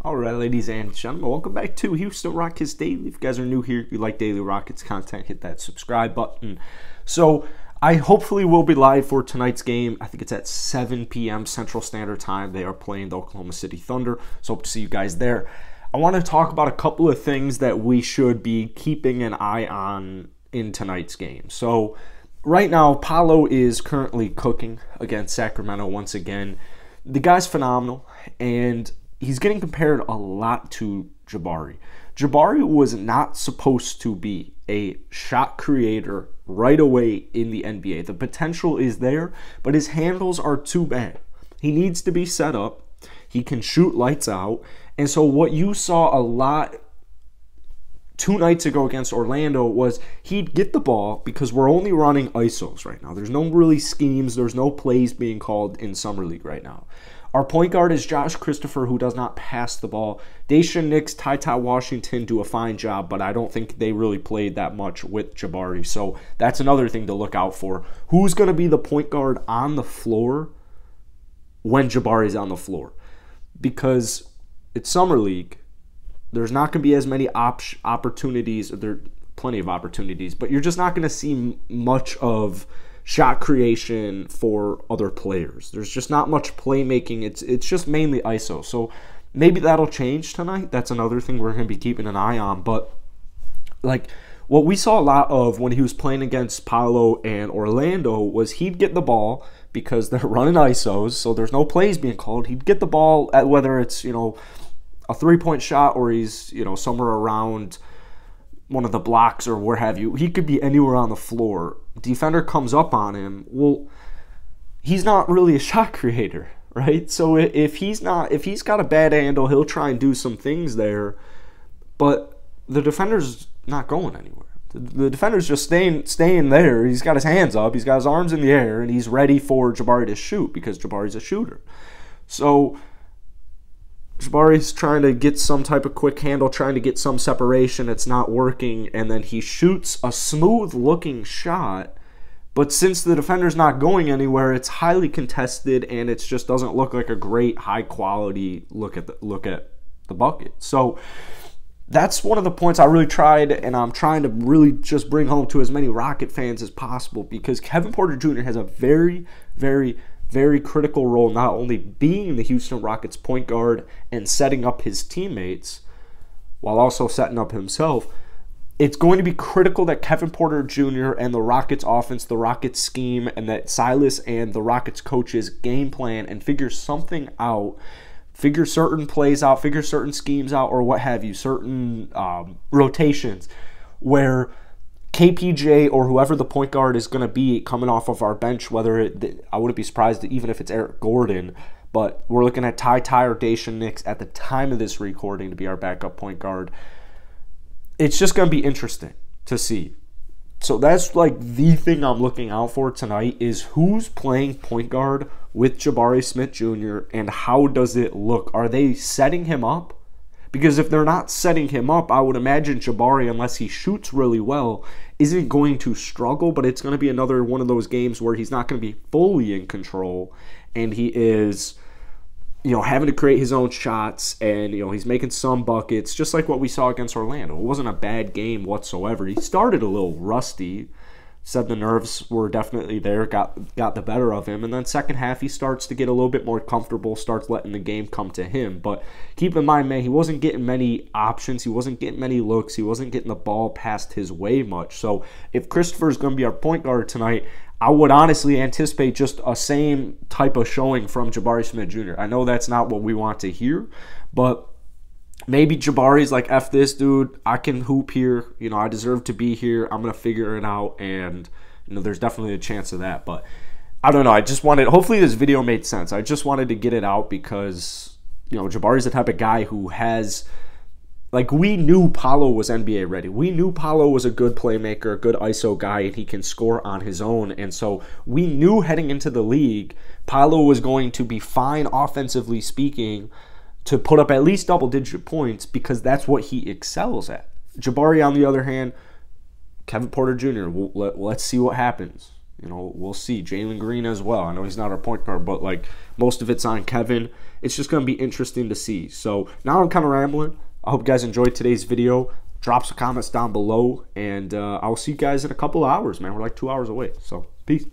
All right, ladies and gentlemen, welcome back to Houston Rockets Daily. If you guys are new here, if you like Daily Rockets content, hit that subscribe button. So I hopefully will be live for tonight's game. I think it's at 7 p.m. Central Standard Time. They are playing the Oklahoma City Thunder, so hope to see you guys there. I want to talk about a couple of things that we should be keeping an eye on in tonight's game. So right now, Paolo is currently cooking against Sacramento once again. The guy's phenomenal, and he's getting compared a lot to Jabari. Jabari was not supposed to be a shot creator right away in the NBA. The potential is there, but his handles are too bad. He needs to be set up. He can shoot lights out. And so what you saw a lot 2 nights ago against Orlando was he'd get the ball because we're only running ISOs right now. There's no really schemes. There's no plays being called in Summer League right now. Our point guard is Josh Christopher, who does not pass the ball. Daishen Nix, Ty Washington do a fine job, but I don't think they really played that much with Jabari. So that's another thing to look out for. Who's going to be the point guard on the floor when Jabari's on the floor? Because it's Summer League. There's not going to be as many opportunities. There are plenty of opportunities, but you're just not going to see much of shot creation for other players. There's just not much playmaking. It's just mainly ISO. So maybe that'll change tonight. That's another thing we're going to be keeping an eye on. But like what we saw a lot of when he was playing against Paolo and Orlando was he'd get the ball because they're running ISOs, so there's no plays being called. He'd get the ball at whether it's, a 3-point shot or he's, somewhere around one of the blocks or where have you. He could be anywhere on the floor. Defender comes up on him. Well, he's not really a shot creator, right? So if he's got a bad handle, he'll try and do some things there, but the defender's not going anywhere. The defender's just staying there. He's got his hands up, he's got his arms in the air, and he's ready for Jabari to shoot because Jabari's a shooter. So Jabari's trying to get some type of quick handle, trying to get some separation. It's not working, and then he shoots a smooth-looking shot, but since the defender's not going anywhere, it's highly contested, and it just doesn't look like a great, high-quality look at the bucket. So that's one of the points I really tried, and I'm trying to really just bring home to as many Rocket fans as possible, because Kevin Porter Jr. has a very, very, very critical role, not only being the Houston Rockets point guard and setting up his teammates while also setting up himself. It's going to be critical that Kevin Porter Jr. and the Rockets offense, the Rockets scheme, and that Silas and the Rockets coaches game plan and figure something out, figure certain plays out, figure certain schemes out, or what have you, certain rotations where KPJ or whoever the point guard is going to be coming off of our bench, I wouldn't be surprised even if it's Eric Gordon, but we're looking at Ty or Daishen Nix at the time of this recording to be our backup point guard. It's just going to be interesting to see. So that's like the thing I'm looking out for tonight is who's playing point guard with Jabari Smith Jr. and how does it look? Are they setting him up? Because if they're not setting him up, I would imagine Jabari, unless he shoots really well, isn't going to struggle, but it's going to be another one of those games where he's not going to be fully in control, and he is, having to create his own shots, and, he's making some buckets, just like what we saw against Orlando. It wasn't a bad game whatsoever. He started a little rusty, said the nerves were definitely there, got the better of him, and then second half he starts to get a little bit more comfortable, starts letting the game come to him. But keep in mind, man, he wasn't getting many options, he wasn't getting many looks, he wasn't getting the ball passed his way much. So if Christopher's going to be our point guard tonight, I would honestly anticipate just a same type of showing from Jabari Smith Jr. I know that's not what we want to hear, but maybe Jabari's like, F this, dude. I can hoop here. I deserve to be here. I'm going to figure it out. And, there's definitely a chance of that. But I don't know. I just wanted, hopefully this video made sense. I just wanted to get it out because, Jabari's the type of guy who has, we knew Paolo was NBA ready. We knew Paolo was a good playmaker, a good ISO guy, and he can score on his own. And so we knew heading into the league, Paolo was going to be fine offensively speaking, to put up at least double-digit points because that's what he excels at. Jabari, on the other hand, Kevin Porter Jr., let's see what happens. You know, we'll see. Jalen Green as well. I know he's not our point guard, but like most of it's on Kevin. It's just going to be interesting to see. So now I'm kind of rambling. I hope you guys enjoyed today's video. Drop some comments down below, and I will see you guys in a couple of hours, man. We're like 2 hours away. So peace.